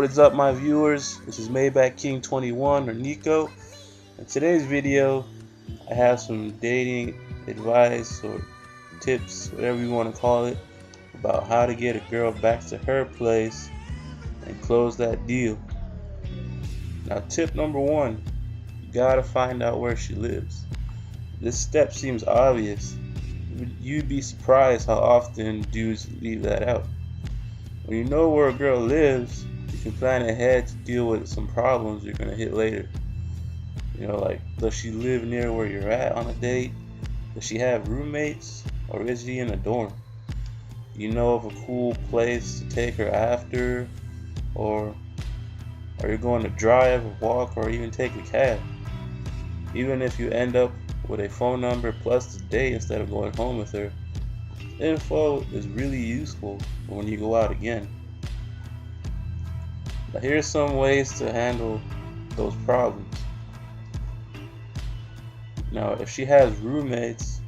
What is up, my viewers? This is Maybach King 21 or Nico. In today's video, I have some dating advice or tips, whatever you want to call it, about how to get a girl back to her place and close that deal. Now, tip number one, you gotta find out where she lives. This step seems obvious. You'd be surprised how often dudes leave that out. When you know where a girl lives, you can plan ahead to deal with some problems you're gonna hit later. You know, like, does she live near where you're at on a date? Does she have roommates? Or is she in a dorm? You know of a cool place to take her after? Or are you going to drive, walk, or even take a cab? Even if you end up with a phone number plus the date instead of going home with her, info is really useful when you go out again. Now, here's some ways to handle those problems. Now, if she has roommates,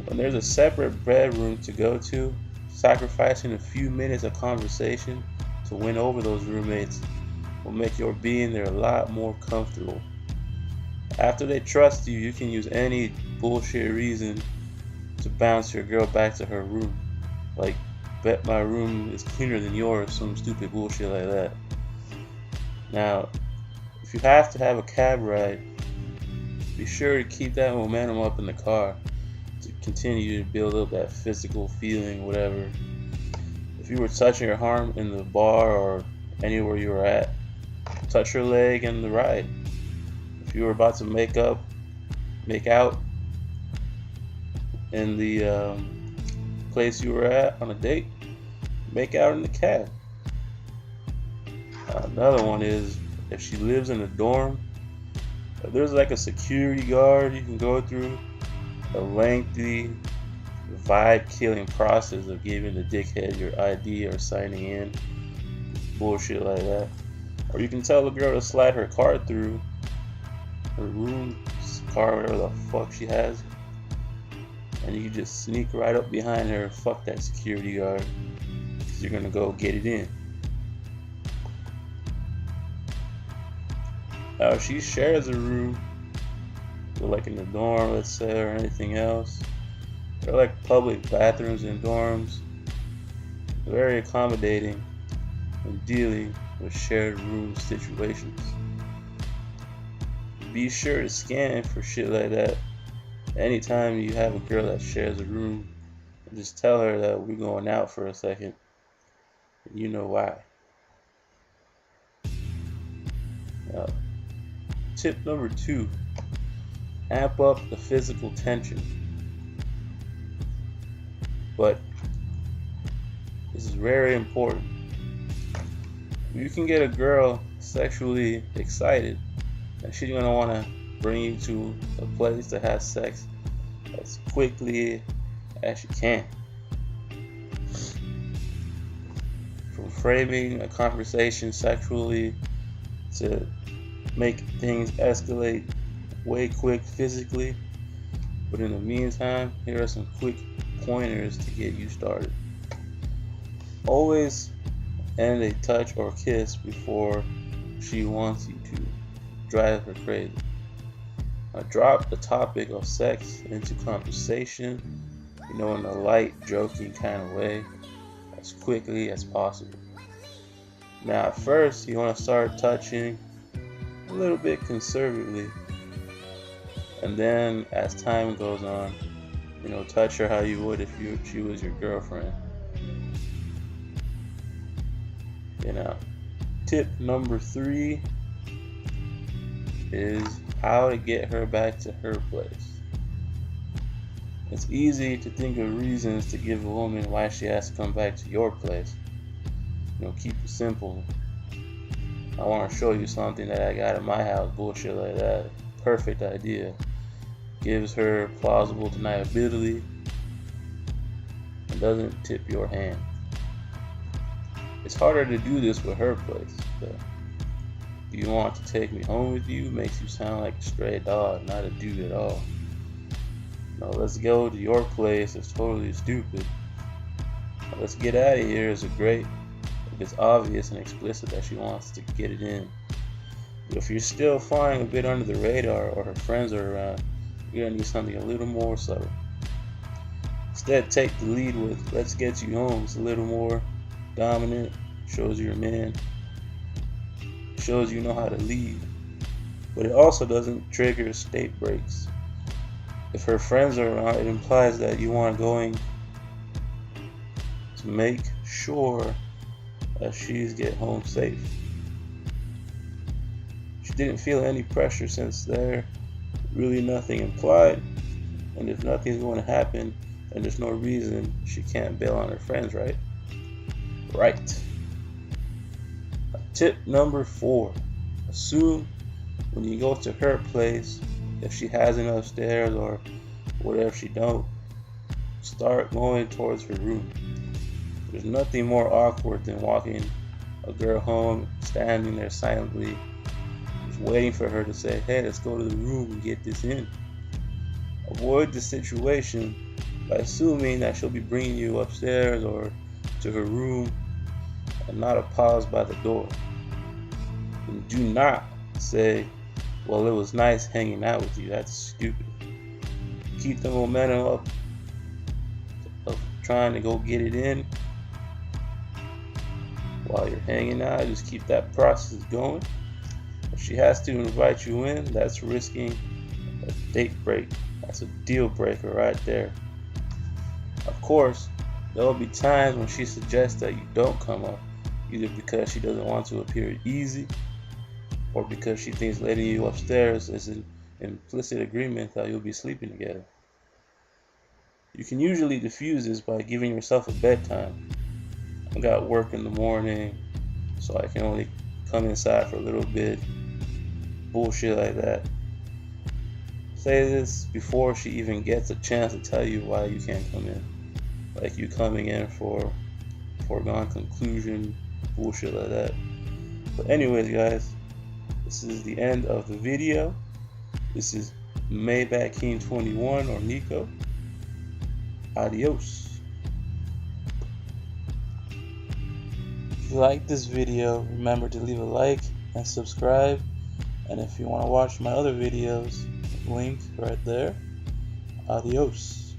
when there's a separate bedroom to go to, sacrificing a few minutes of conversation to win over those roommates will make your being there a lot more comfortable. After they trust you, you can use any bullshit reason to bounce your girl back to her room. Like, bet my room is cleaner than yours, some stupid bullshit like that. Now, if you have to have a cab ride, be sure to keep that momentum up in the car to continue to build up that physical feeling, whatever. If you were touching her arm in the bar or anywhere you were at, touch her leg in the ride. If you were about to make out in the place you were at on a date, make out in the cab. Another one is, if she lives in a dorm, if there's like a security guard you can go through a lengthy, vibe-killing process of giving the dickhead your ID or signing in, bullshit like that. Or you can tell the girl to slide her card through her room car, whatever the fuck she has, and you just sneak right up behind her and fuck that security guard, because you're gonna go get it in. Now, if she shares a room, like in the dorm, let's say, or anything else, they're like public bathrooms in dorms, very accommodating when dealing with shared room situations. Be sure to scan for shit like that anytime you have a girl that shares a room, and just tell her that we're going out for a second, and you know why. Now, tip number two, amp up the physical tension. But this is very important. You can get a girl sexually excited, and she's gonna want to bring you to a place to have sex as quickly as she can. From framing a conversation sexually to make things escalate way quick physically. But in the meantime, here are some quick pointers to get you started. Always end a touch or kiss before she wants you to. Drive her crazy. Now, drop the topic of sex into conversation, in a light, joking kind of way, as quickly as possible. Now, at first, you want to start touching a little bit conservatively, and then as time goes on, touch her how you would if she was your girlfriend. Tip number three is how to get her back to her place. It's easy to think of reasons to give a woman why she has to come back to your place. Keep it simple. I want to show you something that I got in my house, bullshit like that. Perfect idea. Gives her plausible deniability and doesn't tip your hand. It's harder to do this with her place. So, do you want to take me home with you? Makes you sound like a stray dog, not a dude at all. No, let's go to your place. It's totally stupid. Let's get out of here is a great if it's obvious and explicit that she wants to get it in. But if you're still flying a bit under the radar or her friends are around, you're gonna need something a little more subtle. Instead, take the lead with "Let's get you home." It's a little more dominant, shows you're a man, shows you know how to lead, but it also doesn't trigger state breaks. If her friends are around, it implies that you want going to make sure that she's get home safe. She didn't feel any pressure since there really nothing implied, and if nothing's going to happen, then there's no reason she can't bail on her friends, right? Right. Tip number 4. Assume when you go to her place, if she has it upstairs or whatever she don't, start going towards her room. There's nothing more awkward than walking a girl home, standing there silently, just waiting for her to say, "Hey, let's go to the room and get this in." Avoid the situation by assuming that she'll be bringing you upstairs or to her room and not a pause by the door. And do not say, "Well, it was nice hanging out with you." That's stupid. Keep the momentum up of trying to go get it in while you're hanging out. Just keep that process going. If she has to invite you in, that's risking a date break. That's a deal breaker right there. Of course, there will be times when she suggests that you don't come up, either because she doesn't want to appear easy or because she thinks letting you upstairs is an implicit agreement that you'll be sleeping together. You can usually diffuse this by giving yourself a bedtime. I got work in the morning, so I can only come inside for a little bit. Bullshit like that. Say this before she even gets a chance to tell you why you can't come in. Like you coming in for foregone conclusion, bullshit like that. But anyways, guys, this is the end of the video. This is Maybach King 21 or Nico. Adios. If you like this video, remember to leave a like and subscribe. And if you want to watch my other videos, link right there. Adios.